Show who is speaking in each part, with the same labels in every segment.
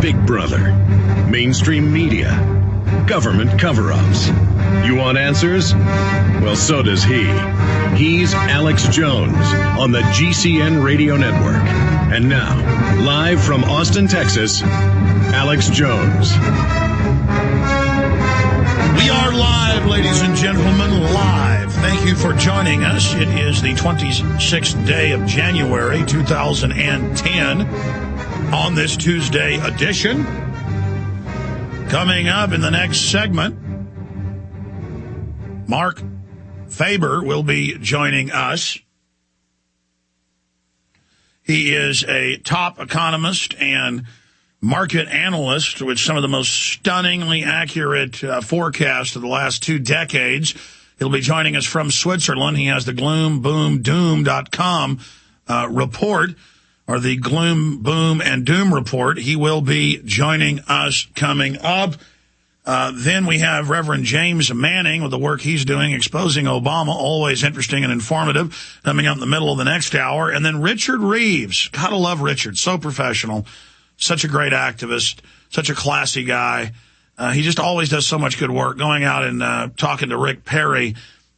Speaker 1: Big Brother, mainstream media, government cover-ups. You want answers? Well, so does he. He's Alex Jones on the GCN Radio Network. And now, live from Austin, Texas, Alex Jones.
Speaker 2: We are live, ladies and gentlemen, live. Thank you for joining us. It is the 26th day of January, 2010, on this Tuesday edition. Coming up in the next segment, Mark Faber will be joining us. He is a top economist and market analyst with some of the most stunningly accurate forecasts of the last 2 decades. He'll be joining us from Switzerland. He has the gloomboomdoom.com report, or the Gloom, Boom, and Doom report. He will be joining us coming up. Then we have Reverend James Manning with the work he's doing, exposing Obama, always interesting and informative, coming up in the middle of the next hour. And then Richard Reeves. Gotta love Richard. So professional. Such a great activist, such a classy guy. He just always does so much good work, going out and talking to Rick Perry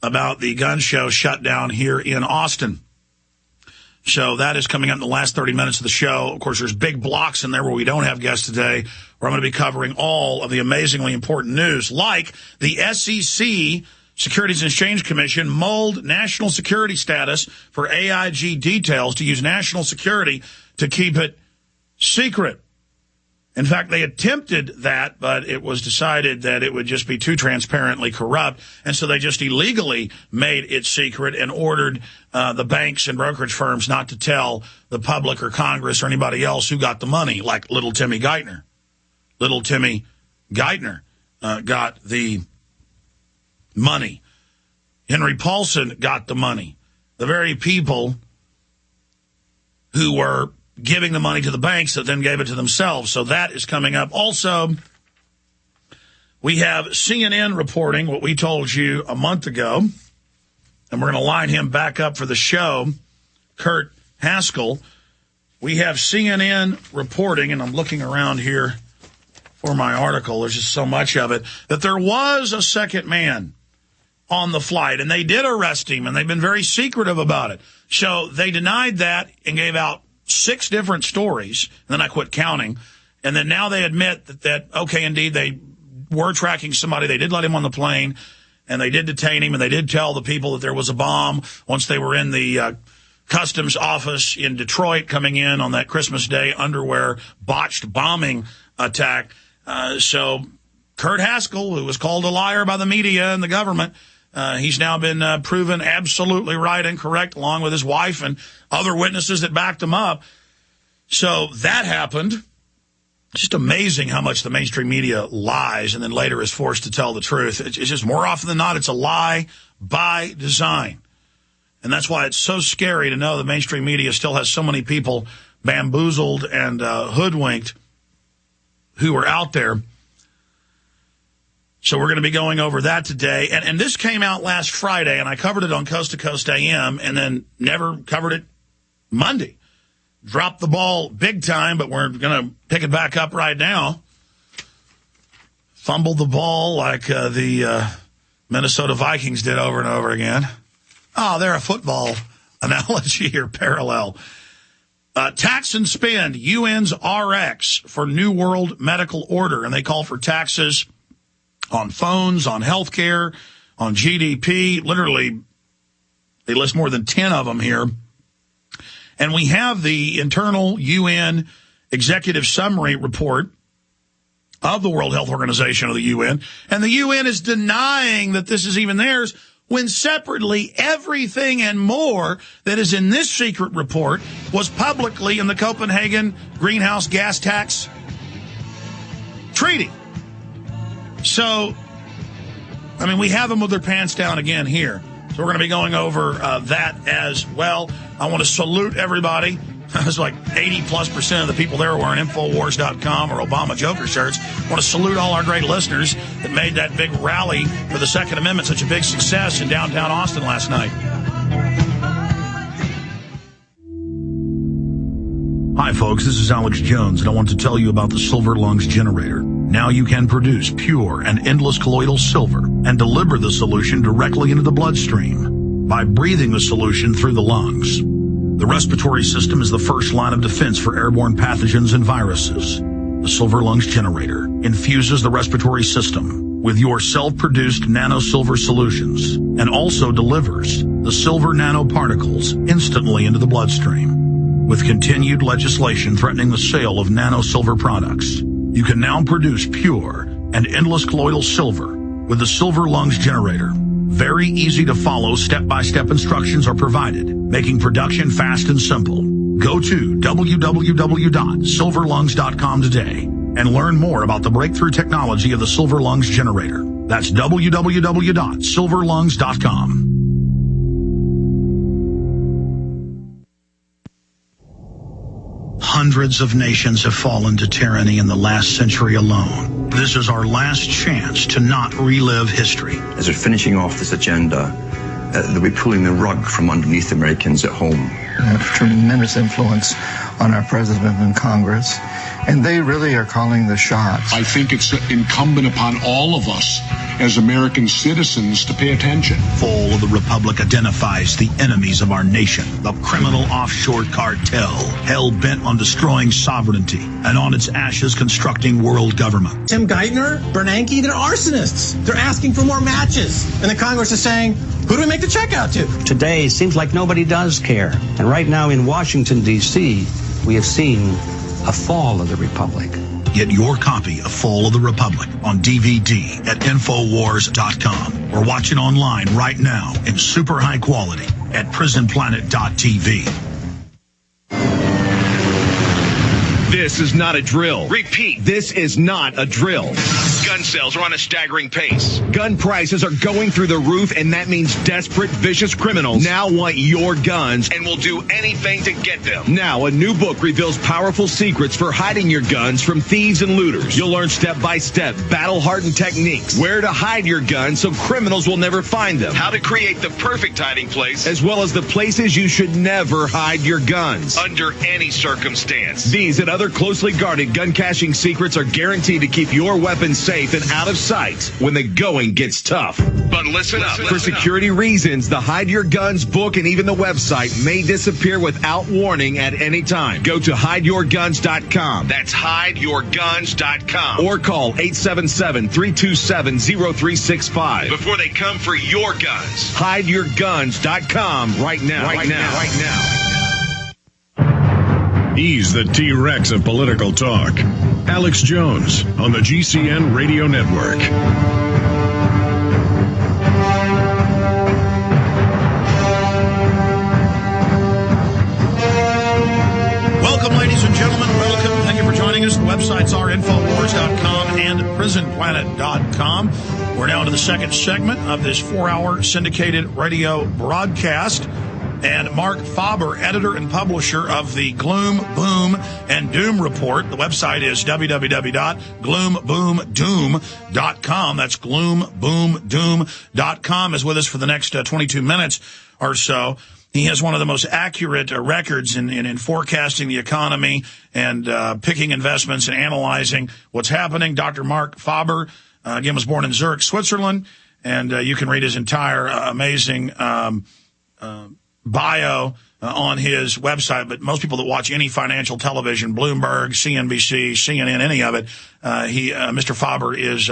Speaker 2: about the gun show shutdown here in Austin. So that is coming up in the last 30 minutes of the show. Of course, there's big blocks in there where we don't have guests today, where I'm going to be covering all of the amazingly important news, like the SEC, Securities and Exchange Commission, mulled national security status for AIG details to use national security to keep it secret. In fact, they attempted that, but it was decided that it would just be too transparently corrupt, and so they just illegally made it secret and ordered the banks and brokerage firms not to tell the public or Congress or anybody else who got the money, like little Timmy Geithner. Little Timmy Geithner got the money. Henry Paulson got the money. The very people who were giving the money to the banks that then gave it to themselves. So that is coming up. Also, we have CNN reporting what we told you a month ago, and we're going to line him back up for the show, Kurt Haskell. We have CNN reporting, and I'm looking around here for my article. There's just so much of it, that there was a second man on the flight, and they did arrest him, and they've been very secretive about it. So they denied that and gave out 6 different stories, and then I quit counting. And then now they admit that okay, indeed, they were tracking somebody. They did let him on the plane, and they did detain him, and they did tell the people that there was a bomb once they were in the customs office in Detroit coming in on that Christmas Day underwear botched bombing attack. So Kurt Haskell, who was called a liar by the media and the government, he's now been proven absolutely right and correct, along with his wife and other witnesses that backed him up. So that happened. It's just amazing how much the mainstream media lies and then later is forced to tell the truth. It's just more often than not, it's a lie by design. And that's why it's so scary to know the mainstream media still has so many people bamboozled and hoodwinked who are out there. So we're going to be going over that today. And this came out last Friday, and I covered it on Coast to Coast AM and then never covered it Monday. Dropped the ball big time, but we're going to pick it back up right now. Fumbled the ball like the Minnesota Vikings did over and over again. Oh, they're a football analogy or parallel. Tax and spend, UN's RX for New World Medical Order, and they call for taxes on phones, on healthcare, on GDP. Literally, they list more than 10 of them here. And we have the internal UN executive summary report of the World Health Organization of the UN. And the UN is denying that this is even theirs, when separately everything and more that is in this secret report was publicly in the Copenhagen Greenhouse Gas Tax Treaty. So, I mean, we have them with their pants down again here. So we're going to be going over that as well. I want to salute everybody. It's like 80+% of the people there wearing Infowars.com or Obama Joker shirts. I want to salute all our great listeners that made that big rally for the Second Amendment such a big success in downtown Austin last night. Hi folks, this is Alex Jones, and I want to tell you about the Silver Lungs generator. Now you can produce pure and endless colloidal silver and deliver the solution directly into the bloodstream by breathing the solution through the lungs. The respiratory system is the first line of defense for airborne pathogens and viruses. The Silver Lungs generator infuses the respiratory system with your self-produced nano-silver solutions and also delivers the silver nanoparticles instantly into the bloodstream. With continued legislation threatening the sale of nano-silver products, you can now produce pure and endless colloidal silver with the Silver Lungs generator. Very easy to follow, step-by-step instructions are provided, making production fast and simple. Go to www.silverlungs.com today and learn more about the breakthrough technology of the Silver Lungs generator. That's www.silverlungs.com. Hundreds of nations have fallen to tyranny in the last century alone. This is our last chance to not relive history.
Speaker 3: As we're finishing off this agenda, they'll be pulling the rug from underneath Americans at home.
Speaker 4: They have tremendous influence on our president and Congress, and they really are calling the shots.
Speaker 5: I think it's incumbent upon all of us as American citizens to pay attention.
Speaker 2: Fall of the Republic identifies the enemies of our nation, the criminal offshore cartel, hell-bent on destroying sovereignty and on its ashes constructing world government.
Speaker 6: Tim Geithner, Bernanke, they're arsonists. They're asking for more matches. And the Congress is saying, who do we make the check out to?
Speaker 7: Today, it seems like nobody does care. And right now in Washington, D.C., we have seen a fall of the Republic.
Speaker 2: Get your copy of Fall of the Republic on DVD at Infowars.com or watch it online right now in super high quality at prisonplanet.tv.
Speaker 8: This is not a drill. Repeat, this is not a drill. Gun sales are on a staggering pace. Gun prices are going through the roof, and that means desperate, vicious criminals now want your guns and will do anything to get them. Now, a new book reveals powerful secrets for hiding your guns from thieves and looters. You'll learn step-by-step, battle-hardened techniques, where to hide your guns so criminals will never find them, how to create the perfect hiding place, as well as the places you should never hide your guns, under any circumstance. These and other closely guarded gun caching secrets are guaranteed to keep your weapons safe and out of sight when the going gets tough. But listen up. For security reasons, the Hide Your Guns book and even the website may disappear without warning at any time. Go to hideyourguns.com. That's hideyourguns.com. Or call 877-327-0365 before they come for your guns. Hideyourguns.com right now. Right now.
Speaker 1: He's the T-Rex of political talk. Alex Jones on the GCN Radio Network.
Speaker 2: Welcome, ladies and gentlemen. Welcome. Thank you for joining us. The websites are Infowars.com and PrisonPlanet.com. We're now to the second segment of this 4-hour syndicated radio broadcast. And Mark Faber, editor and publisher of the Gloom, Boom, and Doom Report. The website is www.gloomboomdoom.com. That's gloomboomdoom.com, is with us for the next 22 minutes or so. He has one of the most accurate records in forecasting the economy and picking investments and analyzing what's happening. Dr. Mark Faber, again, was born in Zurich, Switzerland, and you can read his entire amazing bio on his website, but most people that watch any financial television, Bloomberg, CNBC, CNN, any of it, Mr. Faber is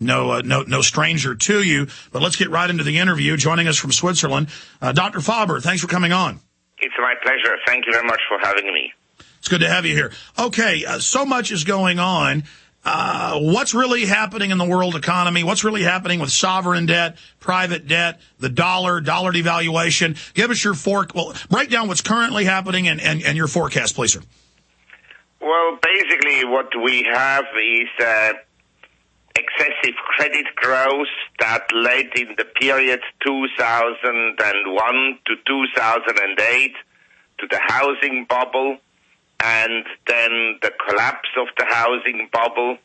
Speaker 2: no stranger to you. But let's get right into the interview. Joining us from Switzerland, Dr. Faber, thanks for coming on.
Speaker 9: It's my pleasure. Thank you very much for having me.
Speaker 2: It's good to have you here. Okay, so much is going on. What's really happening in the world economy? What's really happening with sovereign debt, private debt, the dollar devaluation? Give us your break down what's currently happening and your forecast, please, sir.
Speaker 9: Well, basically what we have is excessive credit growth that led in the period 2001 to 2008 to the housing bubble, and then the collapse of the housing bubble,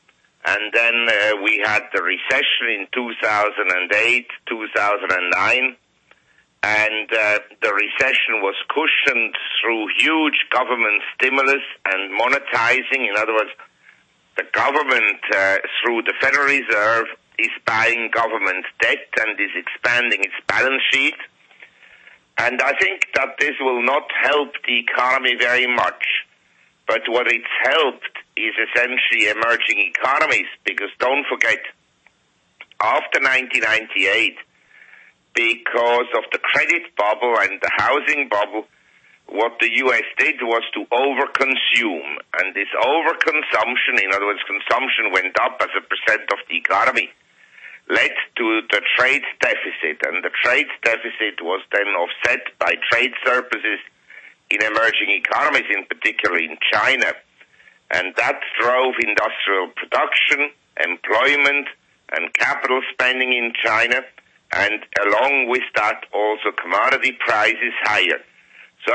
Speaker 9: and then we had the recession in 2008, 2009, and the recession was cushioned through huge government stimulus and monetizing. In other words, the government, through the Federal Reserve, is buying government debt and is expanding its balance sheet. And I think that this will not help the economy very much. But what it's helped is essentially emerging economies, because don't forget, after 1998, because of the credit bubble and the housing bubble, what the U.S. did was to overconsume. And this overconsumption, in other words, consumption went up as a percent of the economy, led to the trade deficit. And the trade deficit was then offset by trade surpluses in emerging economies, in particular in China. And that drove industrial production, employment, and capital spending in China, and along with that also commodity prices higher. So